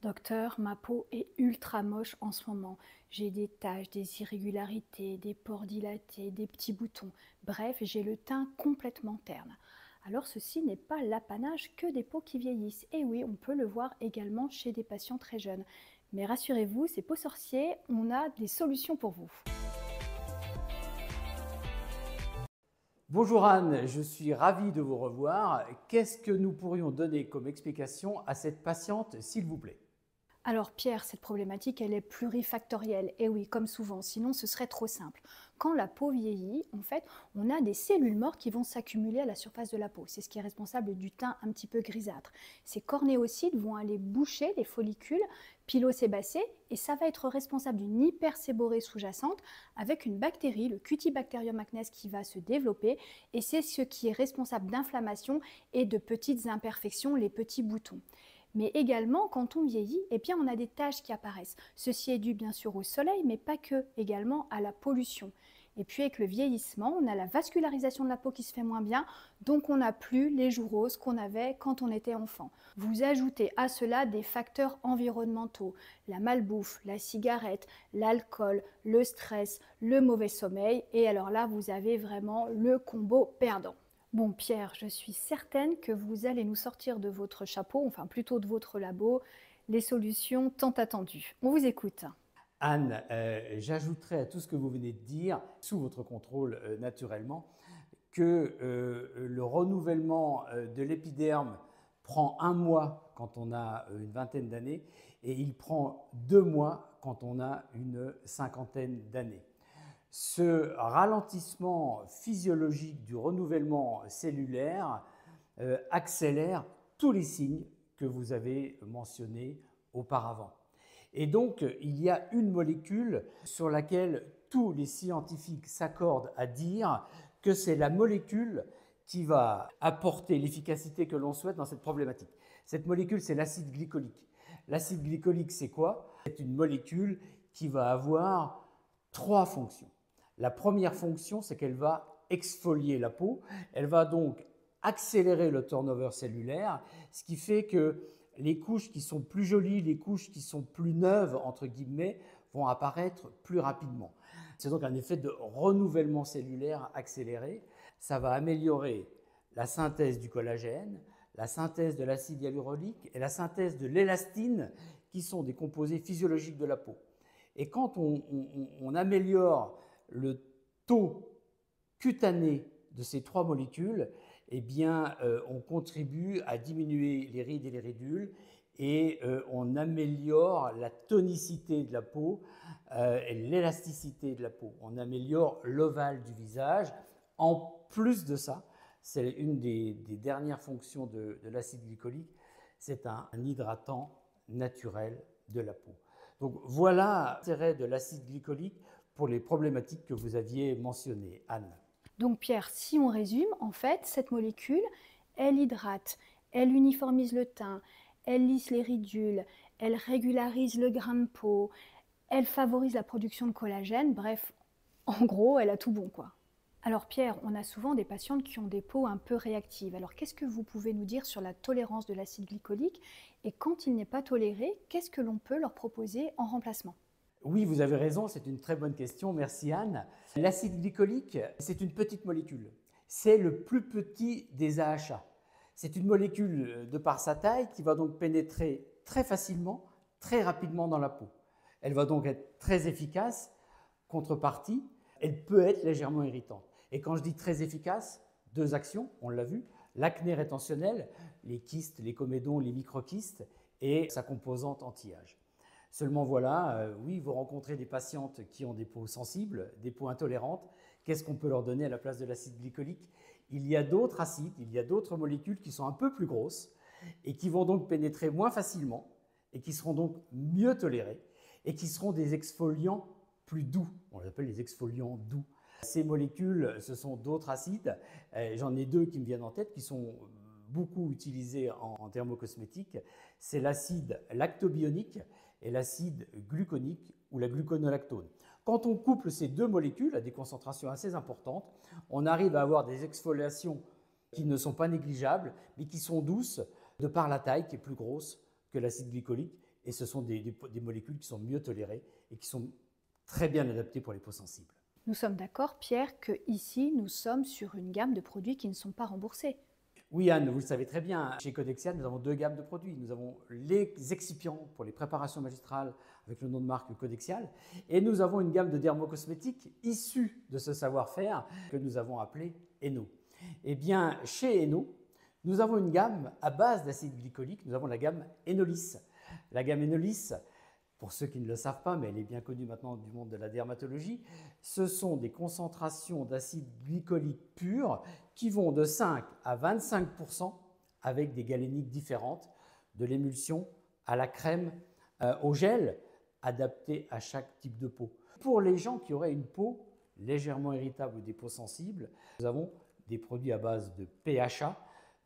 Docteur, ma peau est ultra moche en ce moment. J'ai des taches, des irrégularités, des pores dilatés, des petits boutons. Bref, j'ai le teint complètement terne. Alors ceci n'est pas l'apanage que des peaux qui vieillissent. Et oui, on peut le voir également chez des patients très jeunes. Mais rassurez-vous, ces peaux sorciers, on a des solutions pour vous. Bonjour Anne, je suis ravi de vous revoir. Qu'est-ce que nous pourrions donner comme explication à cette patiente, s'il vous plaît? Alors Pierre, cette problématique, elle est plurifactorielle. Et oui, comme souvent, sinon ce serait trop simple. Quand la peau vieillit, en fait, on a des cellules mortes qui vont s'accumuler à la surface de la peau. C'est ce qui est responsable du teint un petit peu grisâtre. Ces cornéocytes vont aller boucher les follicules pilosébacés et ça va être responsable d'une hyperséborrhée sous-jacente avec une bactérie, le Cutibacterium acnes, qui va se développer et c'est ce qui est responsable d'inflammation et de petites imperfections, les petits boutons. Mais également, quand on vieillit, eh bien, on a des taches qui apparaissent. Ceci est dû bien sûr au soleil, mais pas que, également à la pollution. Et puis avec le vieillissement, on a la vascularisation de la peau qui se fait moins bien, donc on n'a plus les joues roses qu'on avait quand on était enfant. Vous ajoutez à cela des facteurs environnementaux, la malbouffe, la cigarette, l'alcool, le stress, le mauvais sommeil, et alors là, vous avez vraiment le combo perdant. Bon Pierre, je suis certaine que vous allez nous sortir de votre chapeau, enfin plutôt de votre labo, les solutions tant attendues. On vous écoute. Anne, j'ajouterai à tout ce que vous venez de dire, sous votre contrôle naturellement, que le renouvellement de l'épiderme prend 1 mois quand on a une vingtaine d'années et il prend 2 mois quand on a une cinquantaine d'années. Ce ralentissement physiologique du renouvellement cellulaire accélère tous les signes que vous avez mentionnés auparavant. Et donc, il y a une molécule sur laquelle tous les scientifiques s'accordent à dire que c'est la molécule qui va apporter l'efficacité que l'on souhaite dans cette problématique. Cette molécule, c'est l'acide glycolique. L'acide glycolique, c'est quoi? C'est une molécule qui va avoir 3 fonctions. La première fonction, c'est qu'elle va exfolier la peau. Elle va donc accélérer le turnover cellulaire, ce qui fait que les couches qui sont plus jolies, les couches qui sont plus neuves, entre guillemets, vont apparaître plus rapidement. C'est donc un effet de renouvellement cellulaire accéléré. Ça va améliorer la synthèse du collagène, la synthèse de l'acide hyaluronique et la synthèse de l'élastine, qui sont des composés physiologiques de la peau. Et quand on améliore le taux cutané de ces 3 molécules, eh bien, on contribue à diminuer les rides et les ridules et on améliore la tonicité de la peau et l'élasticité de la peau. On améliore l'ovale du visage. En plus de ça, c'est une des dernières fonctions de l'acide glycolique, c'est un hydratant naturel de la peau. Donc voilà l'intérêt de l'acide glycolique pour les problématiques que vous aviez mentionnées, Anne. Donc Pierre, si on résume, en fait, cette molécule, elle hydrate, elle uniformise le teint, elle lisse les ridules, elle régularise le grain de peau, elle favorise la production de collagène, bref, en gros, elle a tout bon quoi. Alors Pierre, on a souvent des patientes qui ont des peaux un peu réactives. Alors qu'est-ce que vous pouvez nous dire sur la tolérance de l'acide glycolique? Et quand il n'est pas toléré, qu'est-ce que l'on peut leur proposer en remplacement? Oui, vous avez raison, c'est une très bonne question, merci Anne. L'acide glycolique, c'est une petite molécule. C'est le plus petit des AHA. C'est une molécule de par sa taille qui va donc pénétrer très facilement, très rapidement dans la peau. Elle va donc être très efficace. Contrepartie, elle peut être légèrement irritante. Et quand je dis très efficace, 2 actions, on l'a vu, l'acné rétentionnel, les kystes, les comédons, les microkystes et sa composante anti-âge. Seulement voilà, oui, vous rencontrez des patientes qui ont des peaux sensibles, des peaux intolérantes. Qu'est-ce qu'on peut leur donner à la place de l'acide glycolique? Il y a d'autres acides, il y a d'autres molécules qui sont un peu plus grosses et qui vont donc pénétrer moins facilement et qui seront donc mieux tolérées et qui seront des exfoliants plus doux. On les appelle les exfoliants doux. Ces molécules, ce sont d'autres acides. J'en ai 2 qui me viennent en tête, qui sont beaucoup utilisés en dermocosmétique. C'est l'acide lactobionique et l'acide gluconique ou la gluconolactone. Quand on couple ces 2 molécules à des concentrations assez importantes, on arrive à avoir des exfoliations qui ne sont pas négligeables, mais qui sont douces de par la taille qui est plus grosse que l'acide glycolique et ce sont des molécules qui sont mieux tolérées et qui sont très bien adaptées pour les peaux sensibles. Nous sommes d'accord, Pierre, que ici nous sommes sur une gamme de produits qui ne sont pas remboursés. Oui, Anne, vous le savez très bien, chez Codexia, nous avons deux gammes de produits. Nous avons les excipients pour les préparations magistrales avec le nom de marque Codexial, et nous avons une gamme de dermocosmétiques issue de ce savoir-faire que nous avons appelé Eno. Eh bien, chez Eno, nous avons une gamme à base d'acide glycolique, nous avons la gamme Enolis. La gamme Enolis, pour ceux qui ne le savent pas, mais elle est bien connue maintenant du monde de la dermatologie, ce sont des concentrations d'acide glycolique pur qui vont de 5 à 25% avec des galéniques différentes, de l'émulsion à la crème, au gel, adapté à chaque type de peau. Pour les gens qui auraient une peau légèrement irritable ou des peaux sensibles, nous avons des produits à base de PHA.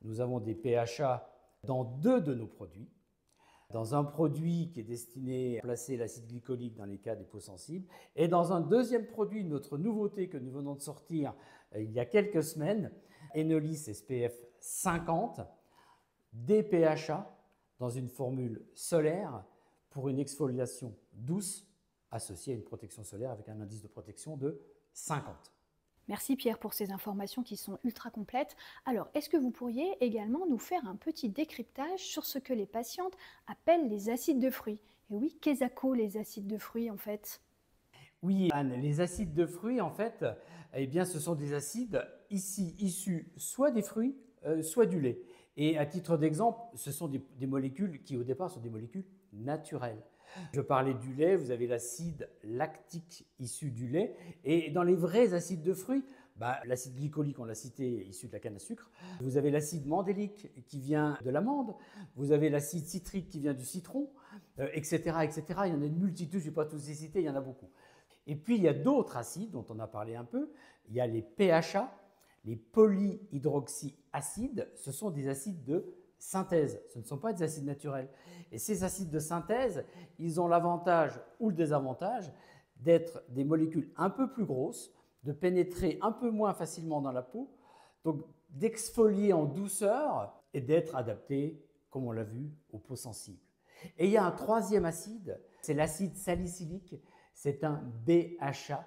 Nous avons des PHA dans deux de nos produits. Dans un produit qui est destiné à placer l'acide glycolique dans les cas des peaux sensibles, et dans un deuxième produit, notre nouveauté que nous venons de sortir il y a quelques semaines, Enolis SPF 50, des PHA dans une formule solaire pour une exfoliation douce associée à une protection solaire avec un indice de protection de 50. Merci Pierre pour ces informations qui sont ultra complètes. Alors, est-ce que vous pourriez également nous faire un petit décryptage sur ce que les patientes appellent les acides de fruits? Et oui, qu'est-ce que les acides de fruits en fait? Oui, Anne, les acides de fruits, en fait, eh bien, ce sont des acides ici issus soit des fruits, soit du lait. Et à titre d'exemple, ce sont des molécules qui, au départ, sont des molécules naturelles. Je parlais du lait, vous avez l'acide lactique issu du lait. Et dans les vrais acides de fruits, l'acide glycolique, on l'a cité, issu de la canne à sucre. Vous avez l'acide mandélique qui vient de l'amande. Vous avez l'acide citrique qui vient du citron, etc., etc. Il y en a une multitude, je ne vais pas tous les citer, il y en a beaucoup. Et puis, il y a d'autres acides dont on a parlé un peu. Il y a les PHA, les polyhydroxyacides. Ce sont des acides de synthèse. Ce ne sont pas des acides naturels. Et ces acides de synthèse, ils ont l'avantage ou le désavantage d'être des molécules un peu plus grosses, de pénétrer un peu moins facilement dans la peau, donc d'exfolier en douceur et d'être adaptés, comme on l'a vu, aux peaux sensibles. Et il y a un troisième acide, c'est l'acide salicylique. C'est un BHA.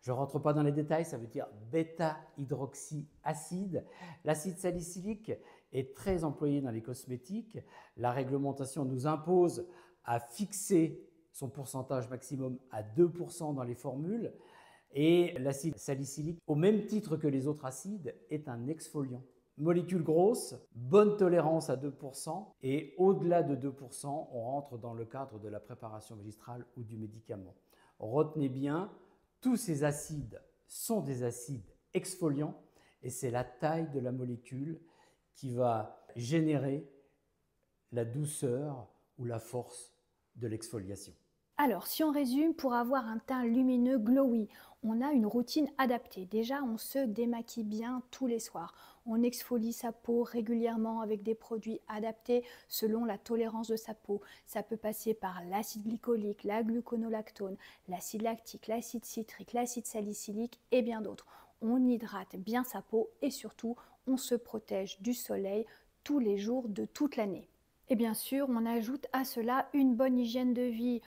Je ne rentre pas dans les détails, ça veut dire bêta-hydroxyacide. L'acide salicylique est très employé dans les cosmétiques. La réglementation nous impose à fixer son pourcentage maximum à 2% dans les formules. Et l'acide salicylique, au même titre que les autres acides, est un exfoliant. Molécule grosse, bonne tolérance à 2%, et au-delà de 2%, on rentre dans le cadre de la préparation magistrale ou du médicament. Retenez bien, tous ces acides sont des acides exfoliants et c'est la taille de la molécule qui va générer la douceur ou la force de l'exfoliation. Alors, si on résume, pour avoir un teint lumineux, glowy, on a une routine adaptée. Déjà, on se démaquille bien tous les soirs. On exfolie sa peau régulièrement avec des produits adaptés selon la tolérance de sa peau. Ça peut passer par l'acide glycolique, la gluconolactone, l'acide lactique, l'acide citrique, l'acide salicylique et bien d'autres. On hydrate bien sa peau et surtout, on se protège du soleil tous les jours de toute l'année. Et bien sûr, on ajoute à cela une bonne hygiène de vie.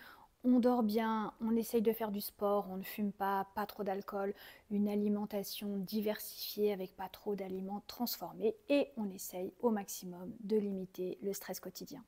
On dort bien, on essaye de faire du sport, on ne fume pas, pas trop d'alcool, une alimentation diversifiée avec pas trop d'aliments transformés et on essaye au maximum de limiter le stress quotidien.